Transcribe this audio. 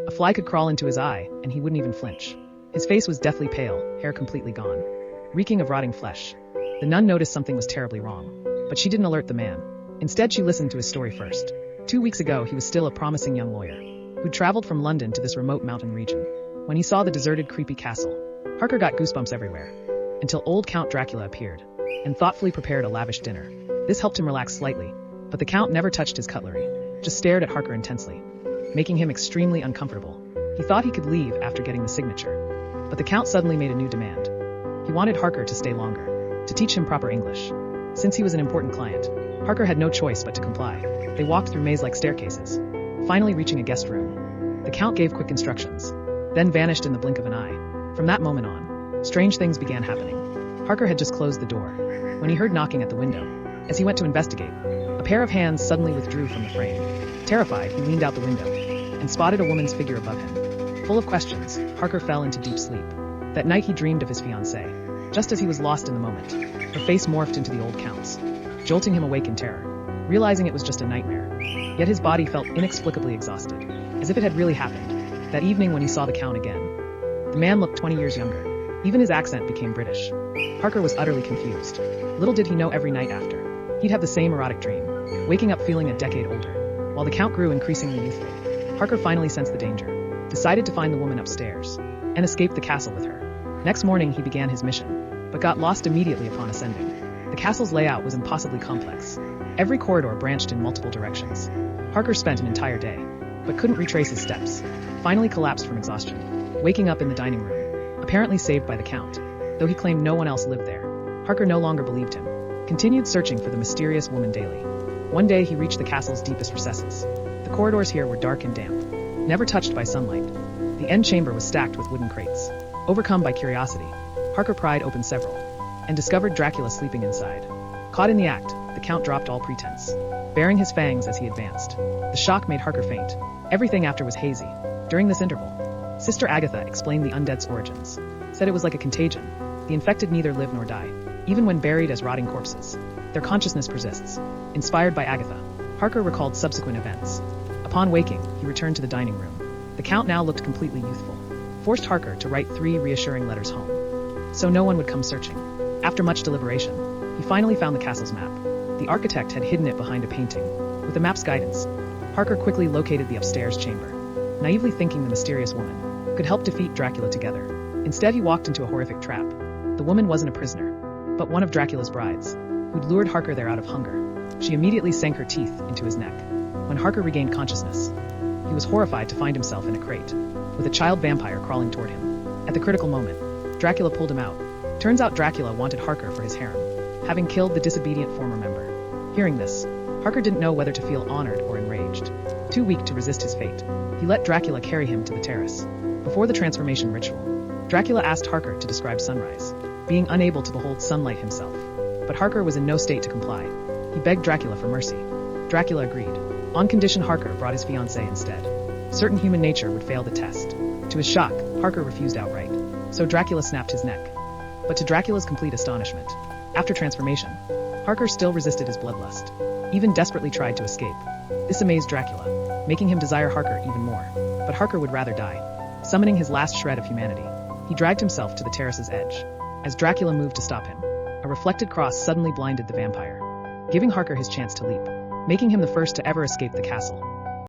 A fly could crawl into his eye, and he wouldn't even flinch. His face was deathly pale, hair completely gone, reeking of rotting flesh. The nun noticed something was terribly wrong, but she didn't alert the man. Instead, she listened to his story first. 2 weeks ago, he was still a promising young lawyer, who'd traveled from London to this remote mountain region. When he saw the deserted, creepy castle, Harker got goosebumps everywhere, until old Count Dracula appeared, and thoughtfully prepared a lavish dinner. This helped him relax slightly, but the Count never touched his cutlery, just stared at Harker intensely, making him extremely uncomfortable. He thought he could leave after getting the signature, but the Count suddenly made a new demand. He wanted Harker to stay longer, to teach him proper English. Since he was an important client, Harker had no choice but to comply. They walked through maze-like staircases, finally reaching a guest room. The Count gave quick instructions, then vanished in the blink of an eye. From that moment on, strange things began happening. Harker had just closed the door, when he heard knocking at the window. As he went to investigate, a pair of hands suddenly withdrew from the frame. Terrified, he leaned out the window, and spotted a woman's figure above him. Full of questions, Harker fell into deep sleep. That night he dreamed of his fiancée. Just as he was lost in the moment, her face morphed into the old Count's, jolting him awake in terror, realizing it was just a nightmare. Yet his body felt inexplicably exhausted, as if it had really happened. That evening when he saw the Count again, the man looked 20 years younger. Even his accent became British. Harker was utterly confused. Little did he know every night after, he'd have the same erotic dream, waking up feeling a decade older. While the Count grew increasingly youthful, Harker finally sensed the danger, decided to find the woman upstairs, and escape the castle with her. Next morning he began his mission, but got lost immediately upon ascending. The castle's layout was impossibly complex. Every corridor branched in multiple directions. Harker spent an entire day, but couldn't retrace his steps. Finally collapsed from exhaustion, waking up in the dining room, apparently saved by the Count, though he claimed no one else lived there. Harker no longer believed him, continued searching for the mysterious woman daily. One day he reached the castle's deepest recesses. The corridors here were dark and damp, never touched by sunlight. The end chamber was stacked with wooden crates. Overcome by curiosity, Harker pried open several, and discovered Dracula sleeping inside. Caught in the act, the Count dropped all pretense, baring his fangs as he advanced. The shock made Harker faint. Everything after was hazy. During this interval, Sister Agatha explained the undead's origins, said it was like a contagion. The infected neither live nor die. Even when buried as rotting corpses, their consciousness persists. Inspired by Agatha, Harker recalled subsequent events. Upon waking, he returned to the dining room. The Count now looked completely youthful, forced Harker to write 3 reassuring letters home, so no one would come searching. After much deliberation, he finally found the castle's map. The architect had hidden it behind a painting. With the map's guidance, Harker quickly located the upstairs chamber, naively thinking the mysterious woman could help defeat Dracula together. Instead, he walked into a horrific trap. The woman wasn't a prisoner, but one of Dracula's brides, who'd lured Harker there out of hunger. She immediately sank her teeth into his neck. When Harker regained consciousness, he was horrified to find himself in a crate, with a child vampire crawling toward him. At the critical moment, Dracula pulled him out. Turns out Dracula wanted Harker for his harem, having killed the disobedient former member. Hearing this, Harker didn't know whether to feel honored or enraged. Too weak to resist his fate, he let Dracula carry him to the terrace. Before the transformation ritual, Dracula asked Harker to describe sunrise, being unable to behold sunlight himself. But Harker was in no state to comply. He begged Dracula for mercy. Dracula agreed, on condition Harker brought his fiancée instead. Certain human nature would fail the test. To his shock, Harker refused outright, so Dracula snapped his neck. But to Dracula's complete astonishment, after transformation, Harker still resisted his bloodlust, even desperately tried to escape. This amazed Dracula, making him desire Harker even more. But Harker would rather die. Summoning his last shred of humanity, he dragged himself to the terrace's edge. As Dracula moved to stop him, a reflected cross suddenly blinded the vampire, giving Harker his chance to leap, making him the first to ever escape the castle.